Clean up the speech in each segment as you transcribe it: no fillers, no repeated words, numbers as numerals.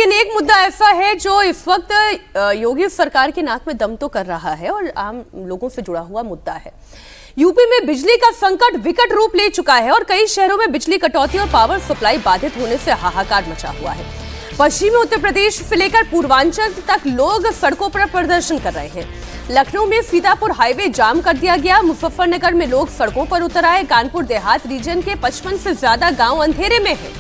लेकिन एक मुद्दा ऐसा है जो इस वक्त योगी सरकार की नाक में दम तो कर रहा है और आम लोगों से जुड़ा हुआ मुद्दा है। यूपी में बिजली का संकट विकट रूप ले चुका है और कई शहरों में बिजली कटौती और पावर सप्लाई बाधित होने से हाहाकार मचा हुआ है। पश्चिमी उत्तर प्रदेश से लेकर पूर्वांचल तक लोग सड़कों पर प्रदर्शन कर रहे हैं। लखनऊ में सीतापुर हाईवे जाम कर दिया गया। मुजफ्फरनगर में लोग सड़कों पर उतर आए। कानपुर देहात रीजन के 55 से ज्यादा गांव अंधेरे में हैं।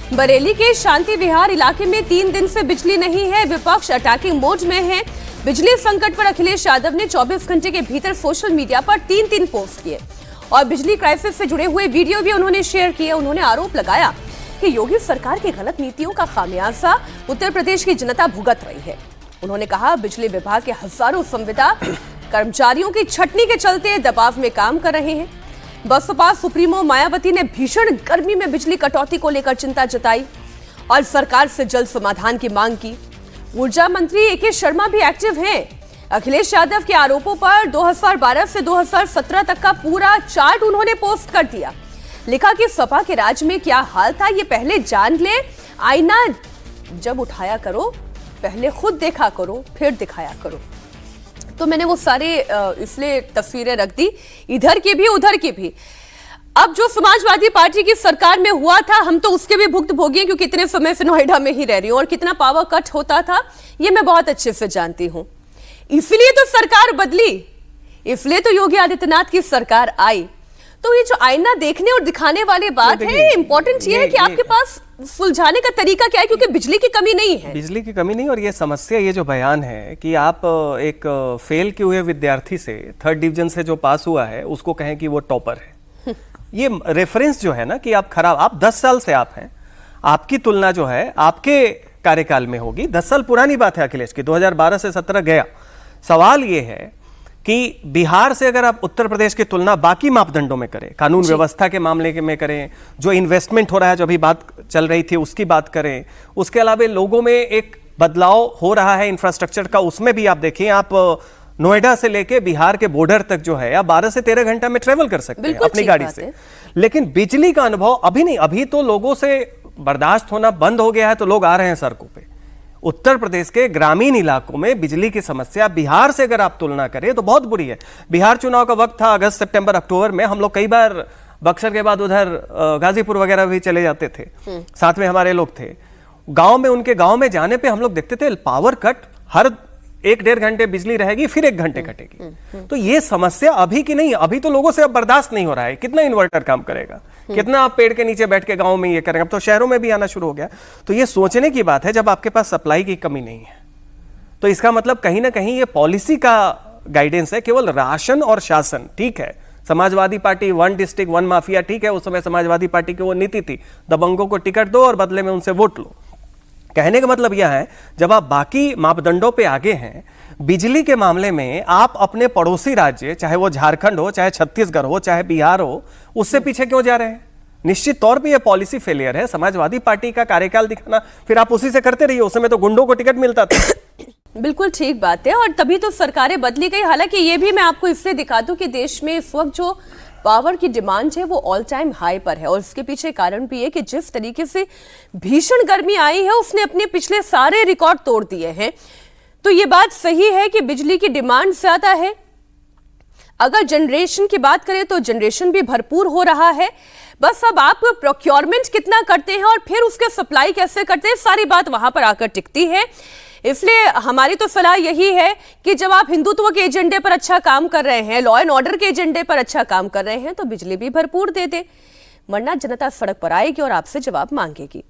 बरेली के शांति विहार इलाके में 3 दिन से बिजली नहीं है। विपक्ष अटैकिंग मोड में है। बिजली संकट पर अखिलेश यादव ने 24 घंटे के भीतर सोशल मीडिया पर 3 पोस्ट किए और बिजली क्राइसिस से जुड़े हुए वीडियो भी उन्होंने शेयर किए। उन्होंने आरोप लगाया कि योगी सरकार की गलत नीतियों का खामियाजा उत्तर प्रदेश की जनता भुगत रही है। उन्होंने कहा बिजली विभाग के हजारों संविदा कर्मचारियों की छटनी के चलते दबाव में काम कर रहे हैं। बसपा सुप्रीमो मायावती ने भीषण गर्मी में बिजली कटौती को लेकर चिंता जताई और सरकार से जल्द समाधान की मांग की। ऊर्जा मंत्री ए.के. शर्मा भी एक्टिव हैं। अखिलेश यादव के आरोपों पर 2012 से 2017 तक का पूरा चार्ट उन्होंने पोस्ट कर दिया। लिखा कि सपा के राज में क्या हाल था ये पहले जान ले। आईना जब उठाया करो पहले खुद देखा करो फिर दिखाया करो। तो मैंने वो सारे इसलिए तस्वीरें रख दी, इधर की भी उधर की भी। अब जो समाजवादी पार्टी की सरकार में हुआ था हम तो उसके भी भुक्तभोगी हैं, क्योंकि इतने समय से नोएडा में ही रह रही हूं और कितना पावर कट होता था ये मैं बहुत अच्छे से जानती हूं। इसलिए तो सरकार बदली, इसलिए तो योगी आदित्यनाथ की सरकार आई। तो ये जो आईना देखने और दिखाने वाली बात है, इंपॉर्टेंट ये है कि आपके पास सुलझाने का तरीका क्या है, क्योंकि बिजली की कमी नहीं है। बिजली की कमी नहीं, और ये समस्या, ये जो बयान है कि आप एक फेल किए हुए विद्यार्थी से 3rd डिवीजन से जो पास हुआ है उसको कहें कि वो टॉपर है, ये रेफरेंस जो है ना कि आप खराब, आप 10 साल से आप हैं, आपकी तुलना जो है आपके कार्यकाल में होगी। 10 साल पुरानी बात है अखिलेश की, 2012 से 17 गया। सवाल ये है कि बिहार से अगर आप उत्तर प्रदेश की तुलना बाकी मापदंडों में करें, कानून व्यवस्था के मामले में करें, जो इन्वेस्टमेंट हो रहा है, जो अभी बात चल रही थी उसकी बात करें, उसके अलावा लोगों में एक बदलाव हो रहा है इंफ्रास्ट्रक्चर का, उसमें भी आप देखिए, आप नोएडा से लेके बिहार के बॉर्डर तक जो है आप 12 से 13 घंटा में ट्रेवल कर सकते हैं अपनी गाड़ी से। लेकिन बिजली का अनुभव अभी नहीं, अभी तो लोगों से बर्दाश्त होना बंद हो गया है, तो लोग आ रहे हैं सड़कों पे। उत्तर प्रदेश के ग्रामीण इलाकों में बिजली की समस्या बिहार से अगर आप तुलना करें तो बहुत बुरी है। बिहार चुनाव का वक्त था, अगस्त सितंबर अक्टूबर में, हम लोग कई बार बक्सर के बाद उधर गाजीपुर वगैरह भी चले जाते थे, साथ में हमारे लोग थे गांव में। उनके गांव में जाने पे हम लोग देखते थे पावर कट, हर 1-1.5 घंटे बिजली रहेगी फिर 1 घंटे कटेगी। तो ये समस्या अभी की नहीं, अभी तो लोगों से अब बर्दाश्त नहीं हो रहा है। कितना इन्वर्टर काम करेगा, कितना आप पेड़ के नीचे बैठ के गांव में ये करेंगे, अब तो शहरों में भी आना शुरू हो गया। तो ये सोचने की बात है, जब आपके पास सप्लाई की कमी नहीं है तो इसका मतलब कहीं ना कहीं ये पॉलिसी का गाइडेंस है। केवल राशन और शासन ठीक है, समाजवादी पार्टी 1 डिस्ट्रिक्ट 1 माफिया ठीक है, उस समय समाजवादी पार्टी की वो नीति थी, दबंगों को टिकट दो और बदले में उनसे वोट लो। कहने का मतलब यह है जब आप बाकी मापदंडों पे आगे हैं, बिजली के मामले में आप अपने पड़ोसी राज्य, चाहे वो झारखंड हो, चाहे छत्तीसगढ़ हो, चाहे बिहार हो, उससे पीछे क्यों जा रहे हैं? निश्चित तौर पे ये पॉलिसी फेलियर है। समाजवादी पार्टी का कार्यकाल दिखाना, फिर आप उसी से करते रहिए। उस समय तो गुंडों को टिकट मिलता था। बिल्कुल ठीक बात है, और तभी तो सरकारें बदली गई। हालांकि ये भी मैं आपको इसलिए दिखा दूं कि देश में इस वक्त जो पावर की डिमांड है वो ऑल टाइम हाई पर है, और इसके पीछे कारण भी है कि जिस तरीके से भीषण गर्मी आई है उसने अपने पिछले सारे रिकॉर्ड तोड़ दिए हैं। तो ये बात सही है कि बिजली की डिमांड ज्यादा है। अगर जनरेशन की बात करें तो जनरेशन भी भरपूर हो रहा है। बस अब आप प्रोक्योरमेंट कितना करते हैं और फिर उसके सप्लाई कैसे करते हैं, सारी बात वहां पर आकर टिकती है। इसलिए हमारी तो सलाह यही है कि जब आप हिंदुत्व के एजेंडे पर अच्छा काम कर रहे हैं, लॉ एंड ऑर्डर के एजेंडे पर अच्छा काम कर रहे हैं, तो बिजली भी भरपूर दे दे, वरना जनता सड़क पर आएगी और आपसे जवाब मांगेगी।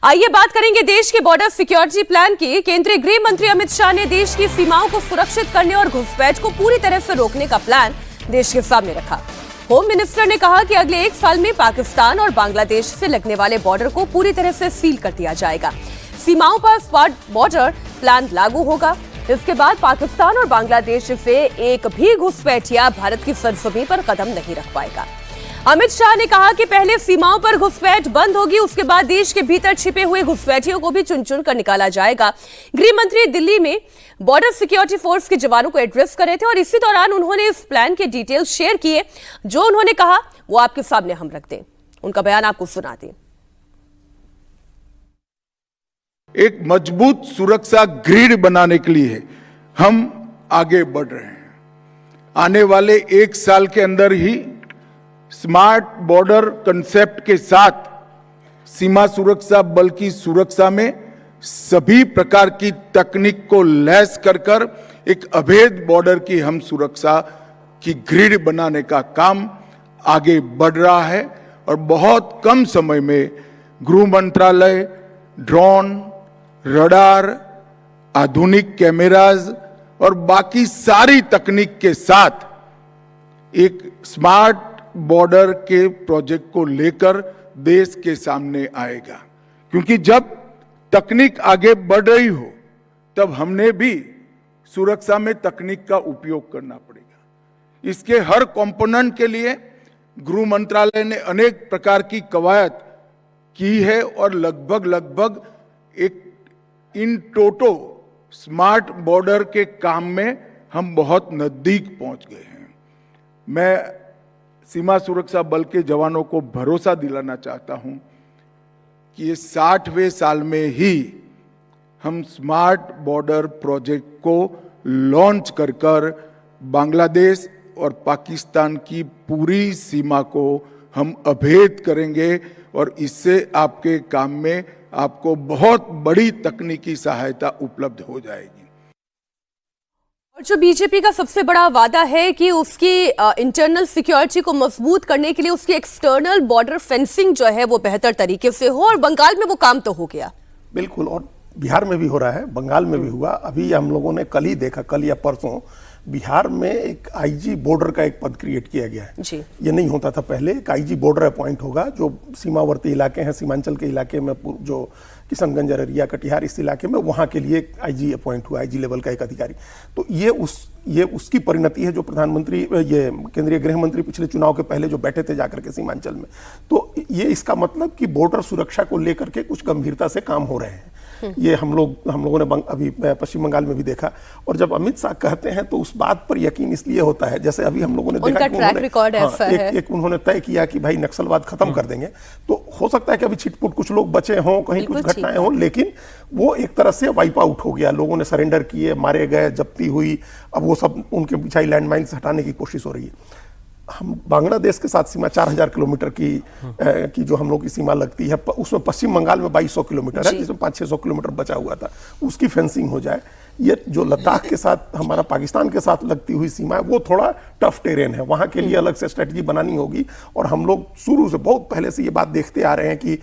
आइए बात करेंगे देश के बॉर्डर सिक्योरिटी प्लान की। केंद्रीय गृह मंत्री अमित शाह ने देश की सीमाओं को सुरक्षित करने और घुसपैठ को पूरी तरह से रोकने का प्लान देश के सामने रखा। होम मिनिस्टर ने कहा कि अगले 1 साल में पाकिस्तान और बांग्लादेश से लगने वाले बॉर्डर को पूरी तरह से सील कर दिया जाएगा। सीमाओं पर स्मार्ट बॉर्डर प्लान लागू होगा। इसके बाद पाकिस्तान और बांग्लादेश से एक भी घुसपैठिया भारत की सरजमीं पर कदम नहीं रख पाएगा। अमित शाह ने कहा कि पहले सीमाओं पर घुसपैठ बंद होगी, उसके बाद देश के भीतर छिपे हुए घुसपैठियों को भी चुन चुन कर निकाला जाएगा। गृह मंत्री दिल्ली में बॉर्डर सिक्योरिटी फोर्स के जवानों को एड्रेस कर रहे थे और इसी दौरान उन्होंने इस प्लान के डिटेल्स शेयर किए। जो उन्होंने कहा वो आपके सामने हम रख दें, उनका बयान आपको सुना दें। एक मजबूत सुरक्षा ग्रिड बनाने के लिए हम आगे बढ़ रहे हैं। आने वाले 1 साल के अंदर ही स्मार्ट बॉर्डर कंसेप्ट के साथ सीमा सुरक्षा बल की सुरक्षा में सभी प्रकार की तकनीक को लैस कर एक अभेद बॉर्डर की हम सुरक्षा की ग्रिड बनाने का काम आगे बढ़ रहा है और बहुत कम समय में गृह मंत्रालय ड्रोन, रडार, आधुनिक कैमराज और बाकी सारी तकनीक के साथ एक स्मार्ट बॉर्डर के प्रोजेक्ट को लेकर देश के सामने आएगा। क्योंकि जब तकनीक आगे बढ़ रही हो तब हमने भी सुरक्षा में तकनीक का उपयोग करना पड़ेगा। इसके हर कंपोनेंट के लिए गृह मंत्रालय ने अनेक प्रकार की कवायद की है और लगभग एक इन टोटो स्मार्ट बॉर्डर के काम में हम बहुत नजदीक पहुंच गए हैं। मैं सीमा सुरक्षा बल के जवानों को भरोसा दिलाना चाहता हूं कि ये 60वें साल में ही हम स्मार्ट बॉर्डर प्रोजेक्ट को लॉन्च कर बांग्लादेश और पाकिस्तान की पूरी सीमा को हम अभेद करेंगे और इससे आपके काम में आपको बहुत बड़ी तकनीकी सहायता उपलब्ध हो जाएगी। और जो बीजेपी का सबसे बड़ा वादा है कि उसकी इंटरनल सिक्योरिटी को मजबूत करने के लिए उसकी एक्सटर्नल बॉर्डर फेंसिंग जो है वो बेहतर तरीके से हो, और बंगाल में वो काम तो हो गया। बिल्कुल, और बिहार में भी हो रहा है, बंगाल में भी हुआ। अभी हम लोगों ने कल ही देखा, कल या परसों बिहार में एक आईजी बॉर्डर का एक पद क्रिएट किया गया है जी। ये नहीं होता था पहले। एक आईजी बॉर्डर अपॉइंट होगा जो सीमावर्ती इलाके हैं, सीमांचल के इलाके में, जो किशनगंज, अररिया, कटिहार, इस इलाके में, वहां के लिए आईजी अपॉइंट हुआ, आईजी लेवल का एक अधिकारी। तो ये उसकी परिणति है जो प्रधानमंत्री, ये केंद्रीय गृह मंत्री पिछले चुनाव के पहले जो बैठे थे जाकर के सीमांचल में। तो ये इसका मतलब कि बॉर्डर सुरक्षा को लेकर के कुछ गंभीरता से काम हो रहे हैं। ये हम लोगों ने अभी पश्चिम बंगाल में भी देखा। और जब अमित शाह कहते हैं तो उस बात पर यकीन इसलिए होता है, जैसे अभी हम लोगों ने देखा कि एक उन्होंने तय किया कि भाई नक्सलवाद खत्म कर देंगे। तो हो सकता है कि अभी छिटपुट कुछ लोग बचे हों, कहीं कुछ घटनाएं हों, लेकिन वो एक तरह से वाइप आउट हो गया। लोगों ने सरेंडर किए, मारे गए, जब्ती हुई, अब वो सब उनके पीछे लैंडमाइंस हटाने की कोशिश हो रही है। हम बांग्लादेश के साथ सीमा 4000 किलोमीटर की जो हम लोग की सीमा लगती है, उसमें पश्चिम बंगाल में 2200 किलोमीटर है, जिसमें 500-600 किलोमीटर बचा हुआ था, उसकी फेंसिंग हो जाए। ये जो लद्दाख के साथ हमारा पाकिस्तान के साथ लगती हुई सीमा है, वो थोड़ा टफ टेरेन है, वहां के लिए अलग से स्ट्रेटजी बनानी होगी। और हम लोग शुरू से, बहुत पहले से ये बात देखते आ रहे हैं कि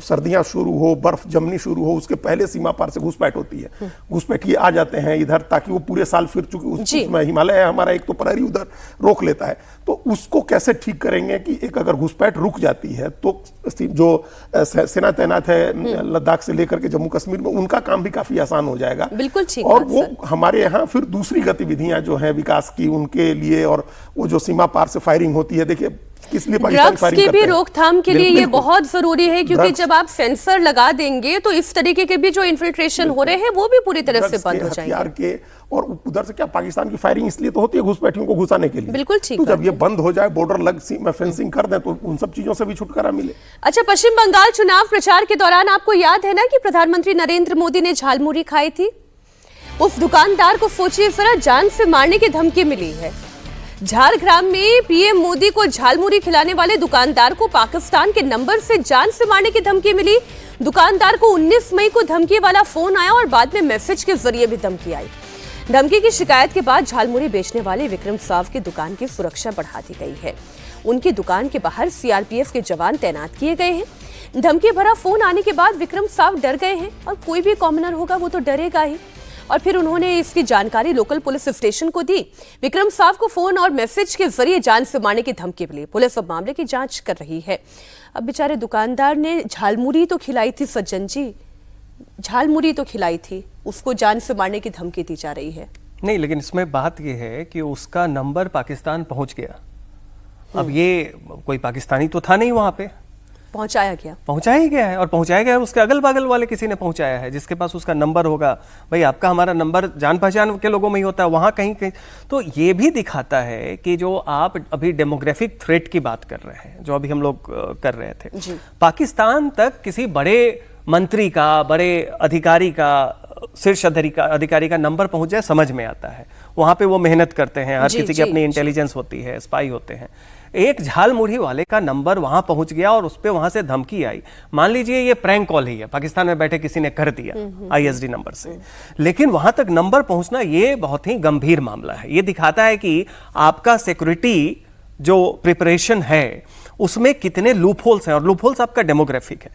सर्दियां शुरू हो, बर्फ जमनी शुरू हो, उसके पहले सीमा पार से घुसपैठ होती है। घुसपैठिए आ जाते हैं इधर, ताकि वो पूरे साल फिर चुके उसमें हिमालय है हमारा एक, तो प्रहरी उधर रोक लेता है। तो उसको कैसे ठीक करेंगे कि एक अगर घुसपैठ रुक जाती है तो जो सेना तैनात है लद्दाख से लेकर के जम्मू कश्मीर में, उनका काम भी काफी आसान हो जाएगा। बिल्कुल ठीक। और वो हमारे यहाँ फिर दूसरी गतिविधियां जो है विकास की, उनके लिए, और वो जो सीमा पार से फायरिंग होती है, देखिए किस लिए ड्रग्स की भी रोकथाम के लिए ये बहुत जरूरी है, क्योंकि जब आप सेंसर लगा देंगे तो इस तरीके के भी जो इन्फिल्ट्रेशन हो रहे हैं वो भी पूरी तरह से बंद हो जाएंगे। और उधर से क्या, पाकिस्तान की फायरिंग इसलिए तो होती है घुसपैठियों को घुसाने के लिए। बिल्कुल ठीक। तो जब ये बंद हो जाए, बॉर्डर लग फेंसिंग कर दें, तो उन सब चीजों से भी छुटकारा मिले। अच्छा, पश्चिम बंगाल चुनाव प्रचार के दौरान आपको याद है ना कि प्रधानमंत्री नरेंद्र मोदी ने झालमुरी खाई थी। उस दुकानदार को सोचिए जरा, जान से मारने की धमकी मिली है। झारग्राम में पीएम मोदी को झालमुरी खिलाने वाले दुकानदार को पाकिस्तान के नंबर से जान से मारने की धमकी मिली। दुकानदार को 19 मई को धमकी वाला फोन आया और बाद में मैसेज के जरिए भी धमकी आई। धमकी की शिकायत के बाद झालमुरी बेचने वाले विक्रम साव की दुकान की सुरक्षा बढ़ा दी गई है। उनकी दुकान के बाहर सीआरपीएफ के जवान तैनात किए गए हैं। धमकी भरा फोन आने के बाद विक्रम साव डर गए हैं, और कोई भी कॉमनर होगा वो तो डरेगा ही। और फिर उन्होंने इसकी जानकारी लोकल पुलिस स्टेशन को दी। विक्रम साव को फोन और मैसेज के जरिए जान से मारने की धमकी मिली। पुलिस अब मामले की जांच कर रही है। अब बेचारे दुकानदार ने झालमुरी तो खिलाई थी सज्जन जी, झालमुरी तो खिलाई थी, उसको जान से मारने की धमकी दी जा रही है। नहीं, लेकिन इसमें बात यह है कि उसका नंबर पाकिस्तान पहुंच गया। अब ये कोई पाकिस्तानी तो था नहीं वहां पे, पहुंचाया गया। पहुंचाया ही गया है, और पहुंचाया गया है उसके अगल बगल वाले किसी ने पहुंचाया है, जिसके पास उसका नंबर होगा। भाई आपका हमारा नंबर जान पहचान के लोगों में ही होता है, वहां कहीं कहीं। तो ये भी दिखाता है कि जो आप अभी डेमोग्राफिक थ्रेट की बात कर रहे हैं, जो अभी हम लोग कर रहे थे, पाकिस्तान तक किसी बड़े मंत्री का, बड़े अधिकारी का, शीर्ष अधिकारी का नंबर पहुंच जाए समझ में आता है। वहां पे वो मेहनत करते हैं, हर किसी की अपनी इंटेलिजेंस होती है, स्पाई होते हैं। एक झालमुड़ी वाले का नंबर वहां पहुंच गया और उस पे वहां से धमकी आई। मान लीजिए ये प्रैंक कॉल ही है, पाकिस्तान में बैठे किसी ने कर दिया आईएसडी नंबर से, लेकिन वहां तक नंबर पहुंचना ये बहुत ही गंभीर मामला है। ये दिखाता है कि आपका सिक्योरिटी जो प्रिपरेशन है उसमें कितने लूपहोल्स हैं, और लूपहोल्स आपका डेमोग्राफिक है।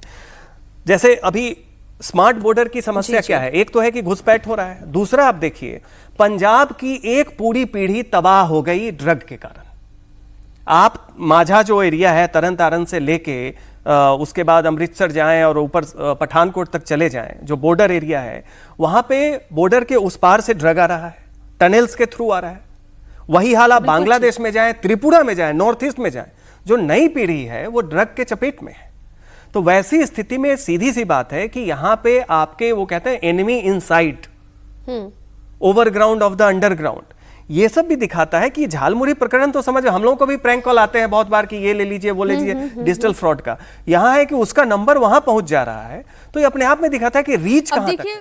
जैसे अभी स्मार्ट बॉर्डर की समस्या क्या है? एक तो है कि घुसपैठ हो रहा है, दूसरा आप देखिए पंजाब की एक पूरी पीढ़ी तबाह हो गई ड्रग के कारण। आप माझा जो एरिया है, तरन तारण से लेके उसके बाद अमृतसर जाएं और ऊपर पठानकोट तक चले जाएं, जो बॉर्डर एरिया है, वहां पे बॉर्डर के उस पार से ड्रग आ रहा है, टनल्स के थ्रू आ रहा है। वही हाल आप बांग्लादेश में जाएं, त्रिपुरा में जाएं, नॉर्थ ईस्ट में जाएं, जो नई पीढ़ी है वो ड्रग के चपेट में है। तो वैसी स्थिति में सीधी सी बात है कि यहां पे आपके वो कहते हैं enemy inside, overground of the underground. ये सब भी दिखाता है कि झालमुड़ी प्रकरण तो समझ, हम लोगों को भी प्रैंक कॉल आते हैं बहुत बार कि ये ले लीजिए, वो ले लीजिए, डिजिटल फ्रॉड का। यहां है कि उसका नंबर वहां पहुंच जा रहा है, तो ये अपने आप में दिखाता है कि रीच कहां तक है।